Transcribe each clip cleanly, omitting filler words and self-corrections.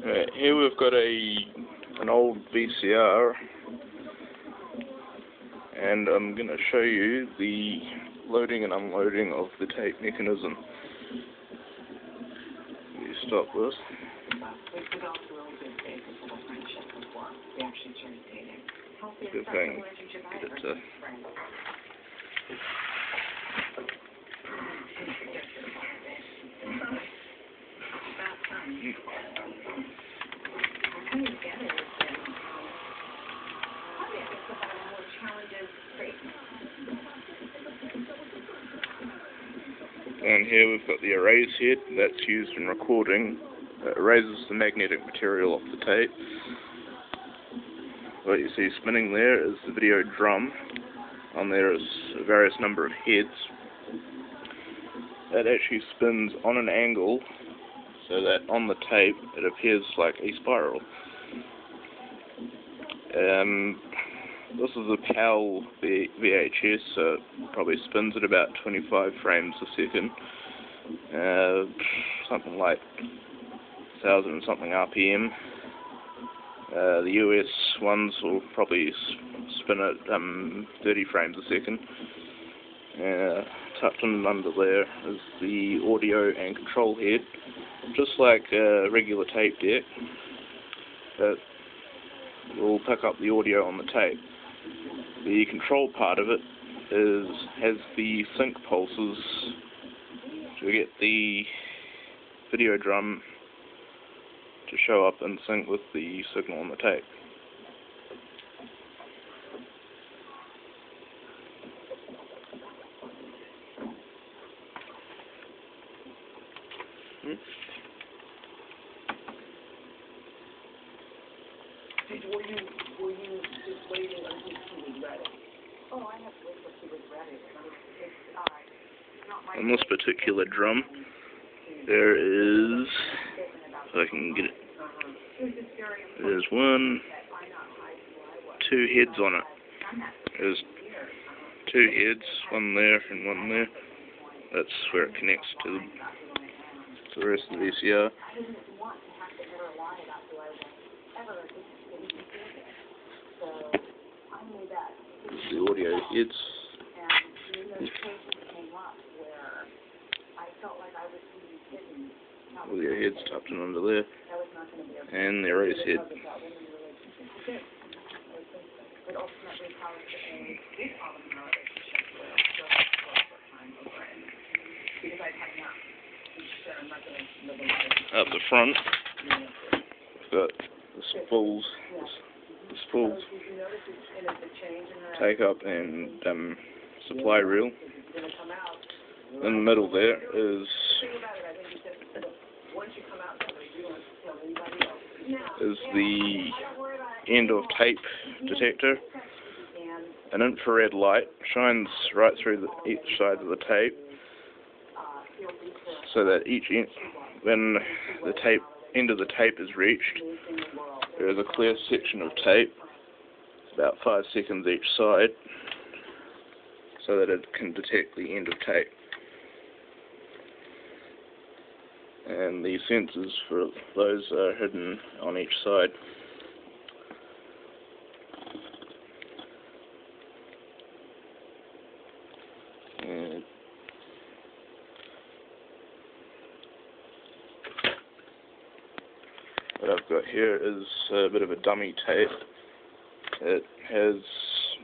Right, here we've got an old VCR, and I'm going to show you the loading and unloading of the tape mechanism. You stop this. Good thing. Get it to and here we've got the erase head that's used in recording. It erases the magnetic material off the tape. What you see spinning there is the video drum. On there is a various number of heads. That actually spins on an angle so that on the tape it appears like a spiral. This is a PAL VHS, so it probably spins at about 25 frames a second. Something like 1,000 and something RPM. The US ones will probably spin at 30 frames a second. Tucked in under there is the audio and control head, just like a regular tape deck. It will pick up the audio on the tape. The control part of it has the sync pulses to get the video drum to show up in sync with the signal on the tape. Were you just waiting until she was ready? Oh, I have to wait until she was ready. On this particular drum, there is, if I can get it, there's two heads on it. There's two heads, one there and one there. That's where it connects to the rest of the VCR. This is the audio heads. Audio heads tucked in under there, and the erase head. Up the front, we've got the spools. The spools take up and supply reel. In the middle there is the end of tape detector. An infrared light shines right through each side of the tape, so that when the end of the tape is reached, there is a clear section of tape, about 5 seconds each side, so that it can detect the end of tape. And the sensors for those are hidden on each side. And what I've got here is a bit of a dummy tape. It has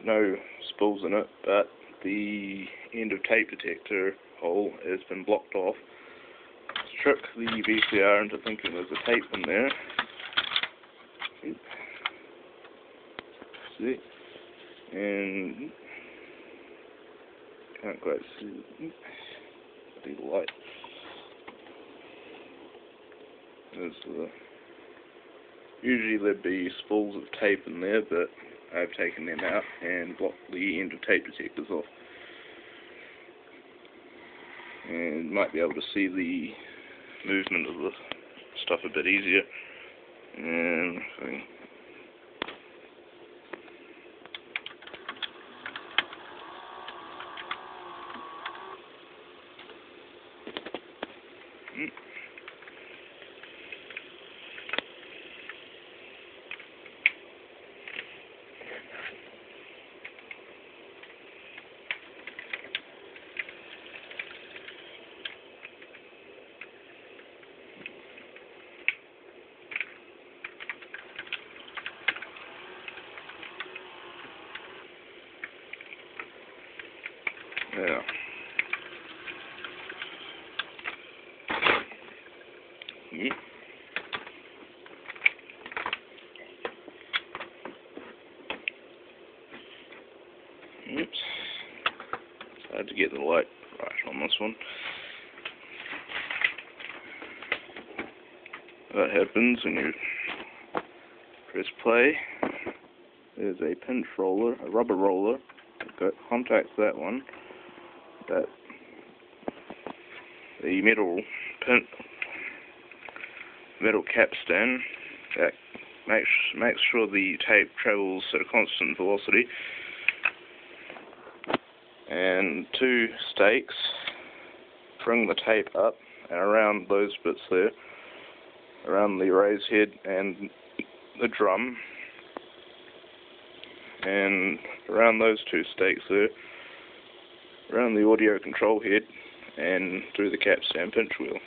no spools in it, but the end of tape detector hole has been blocked off. Trick the VCR into thinking there's a tape in there. See? And can't quite see the light. Usually there'd be spools of tape in there, but I've taken them out and blocked the end of tape detectors off. And you might be able to see the movement of the stuff a bit easier. And Yeah. Oops. I had to get the light right on this one. That happens when you press play. There's a pinch roller, a rubber roller, that contacts that one. That the metal capstan that makes sure the tape travels at a constant velocity. And 2 stakes bring the tape up and around those bits there, around the raise head and the drum, and around those 2 stakes there, around the audio control head, and through the capstan pinch wheel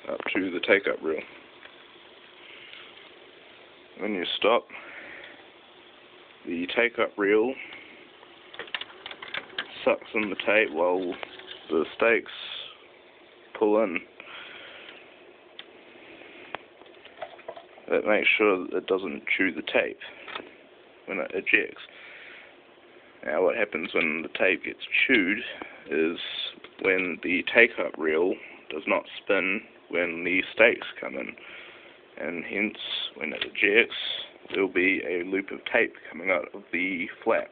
up to the take-up reel. When you stop, the take-up reel sucks in the tape while the stakes pull in. That makes sure that it doesn't chew the tape when it ejects. Now what happens when the tape gets chewed is when the take-up reel does not spin when the stakes come in, and hence when it ejects there will be a loop of tape coming out of the flap.